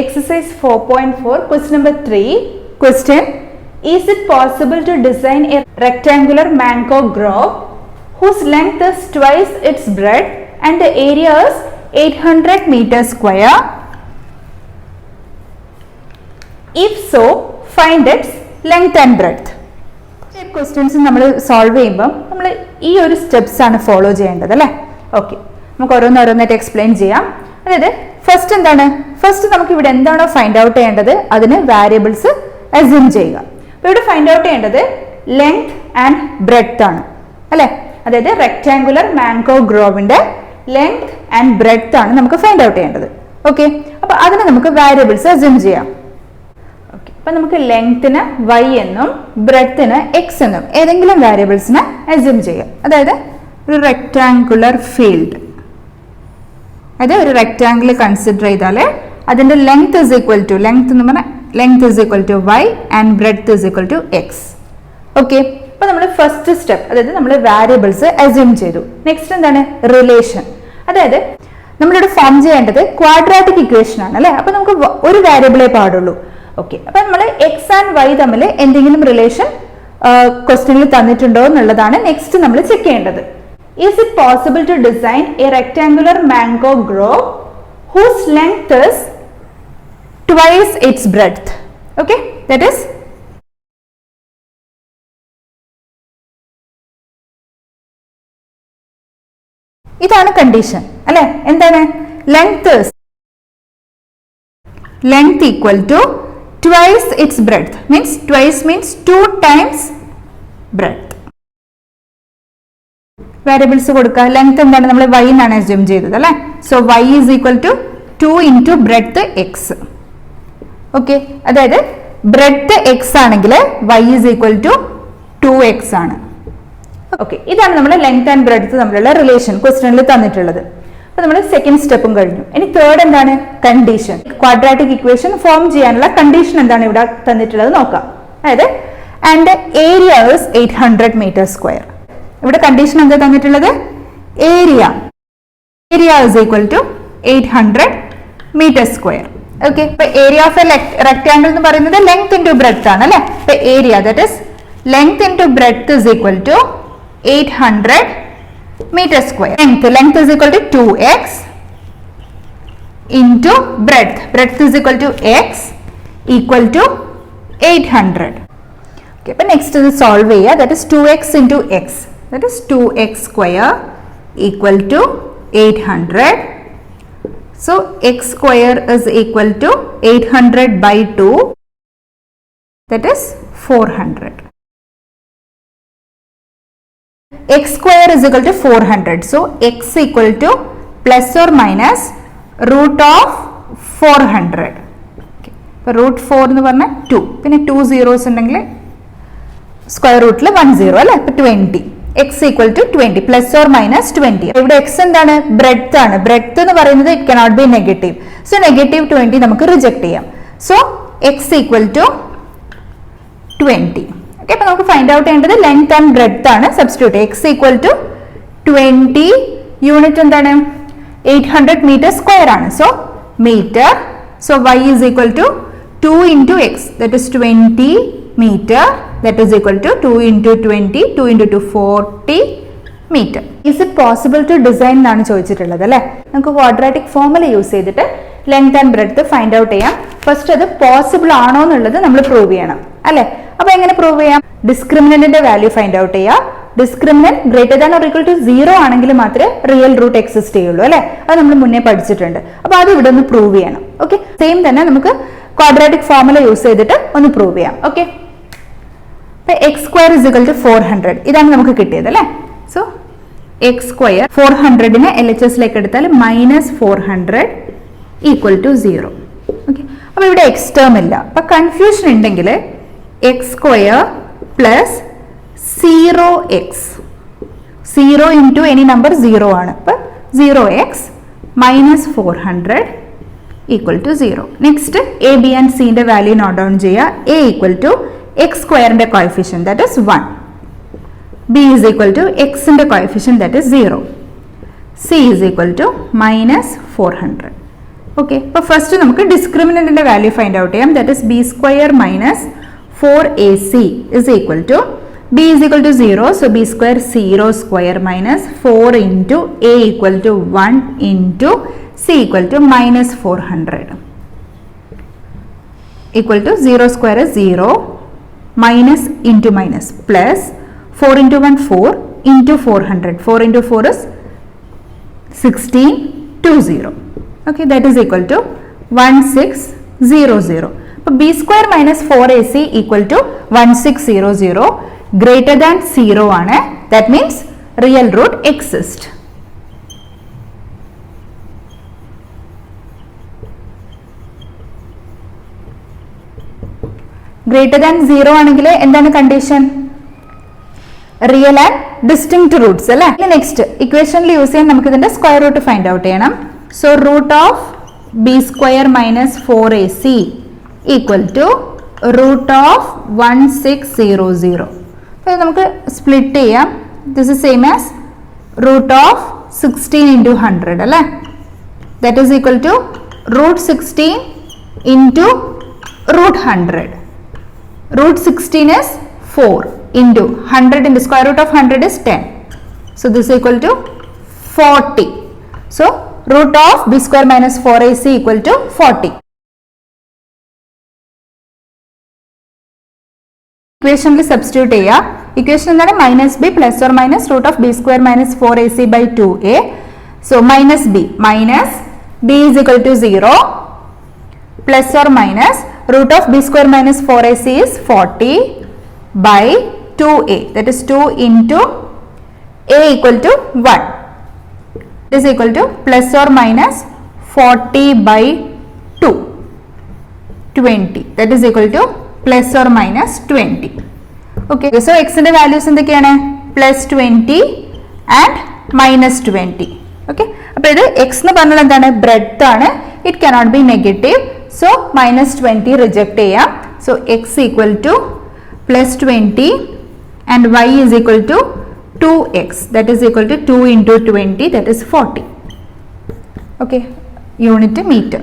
Exercise 4.4, question number 3. Question: is it possible to design a rectangular mango grove whose length is twice its breadth and the area is 800 meters square? If so, find its length and breadth. Questions നമ്മൾ solve ചെയ്യുമ്പോൾ നമ്മൾ ഈ ഒരു steps ആണ് follow ചെയ്യേണ്ടത് അല്ലേ? Okay, നമുക്ക് ഓരോന്നോരോന്നായിട്ട് എക്സ്പ്ലെയിൻ ചെയ്യാം. അതായത് ഫസ്റ്റ് എന്താണ്? ഫസ്റ്റ് നമുക്ക് ഇവിടെ എന്താണോ ഫൈൻഡ് ഔട്ട് ചെയ്യേണ്ടത് അതിന് വാരിയബിൾസ് അസ്യൂം ചെയ്യുക. അപ്പോൾ ഇവിടെ ഫൈൻഡ് ഔട്ട് ചെയ്യേണ്ടത് ലെങ്ത് ആൻഡ് ബ്രെഡ്ത്ത് ആണ് അല്ലേ? അതായത് റെക്ടാങ്കുലർ മാംഗോ ഗ്രോവിന്റെ ലെങ്ത് ആൻഡ് ബ്രെഡ്ത്ത് ആണ് നമുക്ക് ഫൈൻഡ് ഔട്ട് ചെയ്യേണ്ടത്. ഓക്കെ, അപ്പോൾ അതിന് നമുക്ക് വാരിയബിൾസ് അസ്യൂം ചെയ്യാം. ഓക്കെ, അപ്പോൾ നമുക്ക് ലെങ്ത്തിന് y എന്നും ബ്രെഡ്ത്തിന് x എന്നും ഏതെങ്കിലും വാരിയബിൾസിനെ അസ്യൂം ചെയ്യാം. അതായത് ഒരു റെക്ടാങ്കുലർ ഫീൽഡ്, അതായത് ഒരു റെക്ടാങ്കിൾ കൺസിഡർ ചെയ്താൽ അതിന്റെ length is equal to length is equal to y and breadth is equal to x. Okay, അപ്പോൾ നമ്മൾ ഫസ്റ്റ് സ്റ്റെപ്പ്, അതായത് നമ്മൾ വാരിയബിൾസ് അസ്യൂം ചെയ്തു. നെക്സ്റ്റ് എന്താണ്? റിലേഷൻ. അതായത് നമ്മളിവിടെ ഫോം ചെയ്യേണ്ടത് ക്വാഡ്രാറ്റിക് ഇക്വേഷൻ ആണ് അല്ലേ? അപ്പോൾ നമുക്ക് ഒരു വാരിയബിളേ പാടുള്ളൂ. ഓക്കെ, അപ്പോൾ നമ്മൾ x ആൻഡ് y തമ്മിൽ എന്തെങ്കിലും റിലേഷൻ ക്വസ്റ്റ്യനിൽ തന്നിട്ടുണ്ടോ എന്നുള്ളതാണ് നെക്സ്റ്റ് നമ്മൾ ചെക്ക് ചെയ്യേണ്ടത്. Is it possible to design a rectangular mango grove whose length is twice its breadth? Okay, that is ഇതാണ് കണ്ടീഷൻ അല്ലേ? എന്താണ്? Length equal to twice its breadth, means twice means 2 times breadth. Variables കൊടുക്കുക. Length എന്താണ്? നമ്മൾ y എന്നാണ് assume ചെയ്തത് അല്ലേ? So y is equal to 2 into breadth x. Okay, അതായത് ബ്രെഡ്ത്ത് x ആണെങ്കിൽ y is equal to 2x ആണ്. Okay, ഇതാണ് നമ്മുടെ ലെങ്ത് ആൻഡ് ബ്രെഡ്ത്ത് തമ്മിലുള്ള റിലേഷൻ ക്വസ്റ്റ്യനിൽ തന്നിട്ടുള്ളത്. അപ്പോൾ നമ്മൾ സെക്കൻഡ് സ്റ്റെപ്പും കഴിഞ്ഞു. ഇനി തേർഡ് എന്താണ്? കണ്ടീഷൻ. ക്വാഡ്രാറ്റിക് ഇക്വേഷൻ ഫോം ചെയ്യാനുള്ള കണ്ടീഷൻ എന്താണ് ഇവിടെ തന്നിട്ടുള്ളത് നോക്കാം. അതായത് and area is 800 meter square. ഇവിടെ കണ്ടീഷൻ എന്താ തന്നിട്ടുള്ളത്? Area is equal to 800 meter square. Okay, ഇപ്പൊ ഏരിയ ഓഫ് എ റെക്ടാങ്കിൾ എന്ന് പറയുന്നത് ലെങ്ത് ഇൻറ്റു ബ്രെഡ്ത്ത് ആണ് അല്ലേ? ഇപ്പൊ area that is length into breadth is equal to 800 meter square. Length is equal to 2x into breadth is equal to x equal to 800. Okay, but next is solve here. That is 2x into x, that is 2x square equal to 800. So x square is equal to 800 by 2, that is 400. X square is equal to 400. So x equal to plus or minus root of 400. Okay. Root 4 എന്ന് പറഞ്ഞാൽ 2. പിന്നെ 2 zeros ഉണ്ടെങ്കിൽ square റൂട്ടിൽ 1 0 അല്ലേ? അപ്പോൾ 20. x equal to 20 plus or minus 20. ഇവിടെ x എന്താണ്? Breadth ആണ്. ബ്രെഡ്ത്ത് എന്ന് പറയുന്നത് it cannot be negative. So negative 20 നമുക്ക് റിജക്ട് ചെയ്യാം. So x equal to 20. Okay, അപ്പോൾ നമുക്ക് ഫൈൻഡ് ഔട്ട് ചെയ്യേണ്ടത് ലെങ്ത് ആൻഡ് ബ്രെഡ്ത്ത് ആണ്. Substitute x equal to 20, unit എന്താണ്? 800 മീറ്റർ സ്ക്വയർ ആണ്. So meter. So y is equal to 2 into x, that is 20 meter, that is equal to 2 into 20, 2 into 2 40 meter. Is it possible to design എന്നാണ് ചോദിച്ചിട്ടുള്ളത് അല്ലേ? നമുക്ക് quadratic formula use ചെയ്തിട്ട് length and breadth find out ചെയ്യാം. First അത് possible ആണോ എന്നുള്ളത് നമ്മൾ പ്രൂവ് ചെയ്യണം അല്ലേ? അപ്പൊ എങ്ങനെ പ്രൂവ് ചെയ്യാം? ഡിസ്ക്രിമിനന്റിന്റെ വാല്യൂ ഫൈൻഡ് ഔട്ട് ചെയ്യാം. Discriminant greater than or equal to 0 ആണെങ്കിൽ മാത്രമേ റിയൽ റൂട്ട് എക്സിസ്റ്റ് ചെയ്യുള്ളൂ അല്ലെ? അത് നമ്മൾ മുന്നേ പഠിച്ചിട്ടുണ്ട്. അപ്പൊ അത് ഇവിടെ ഒന്ന് പ്രൂവ് ചെയ്യണം. ഓക്കെ, സെയിം തന്നെ നമുക്ക് ക്വാഡ്രാറ്റിക് ഫോർമുല യൂസ് ചെയ്തിട്ട് ഒന്ന് പ്രൂവ് ചെയ്യാം. Okay, x square is equal to 400 ഇതാണ് നമുക്ക് കിട്ടിയത് അല്ലേ? സോ എക്സ് സ്ക്വയർ 400നെ LHSലേക്ക് എടുത്താൽ -400 ഈക്വൽ ടു 0. ഓക്കെ, അപ്പൊ ഇവിടെ എക്സ് ടേം ഇല്ല. അപ്പൊ കൺഫ്യൂഷൻ ഉണ്ടെങ്കിൽ x square plus 0x, 0 into any number 0 ആണ്. അപ്പൊ 0x -400 equal to 0. Next a b and സിന്റെ വാല്യൂ നോട്ട് ഡൗൺ ചെയ്യുക. എ ഈക്വൽ ടു എക്സ് സ്ക്വയറിന്റെ coefficient that is 1, b is equal to എക്സിന്റെ coefficient that is 0, c is equal to -400. Okay, but first നമുക്ക് ഡിസ്ക്രിമിനന്റിന്റെ value find out ചെയ്യാം. That is b square minus 4ac is equal to b is equal to 0, so b square 0 square minus 4 into a equal to 1 into c equal to minus 400 equal to 0 square is 0 minus into minus plus 4 into 1 4 into 400, 4 into 4 is 1620. Okay, that is equal to 1600. So b square minus 4ac equal to 1600 greater than 0 ആണ്. That means real root exists. Greater than 0 ആണെങ്കിൽ എന്താണ് condition? Real and distinct roots അല്ലേ? Next ഇക്വേഷനിൽ use ചെയ്യാൻ നമുക്ക് ഇതിന്റെ square root find out ചെയ്യണം. So root of B square minus 4ac equal to root of 1600. അപ്പോൾ നമുക്ക് സ്പ്ലിറ്റ് ചെയ്യാം. This is same as root of 16 into 100 അല്ലേ? That is equal to root 16 into root 100. Root 16 is 4 into 100 into square root of 100 is 10. So this is equal to 40. So root of b square minus 4ac equal to 40. Equation will substitute here. Equation is minus b plus or minus root of b square minus 4ac by 2a. So minus b is equal to 0 plus or minus root of b square minus 4ac is 40 by 2a, that is 2 into a equal to 1. This is equal to plus or minus 40 by 2, 20, that is equal to plus or minus 20. Okay, so x ന്റെ values എന്തൊക്കെയാണ്? plus 20 and minus 20. Okay, അപ്പോൾ ഇത് x എന്ന് പറഞ്ഞാൽ എന്താണ്? breadth ആണ്. It cannot be negative. So minus 20 reject ചെയ്യാം. So x equal to plus 20 and y is equal to 2x, that is equal to 2 into 20, that is 40. Okay, unit meter.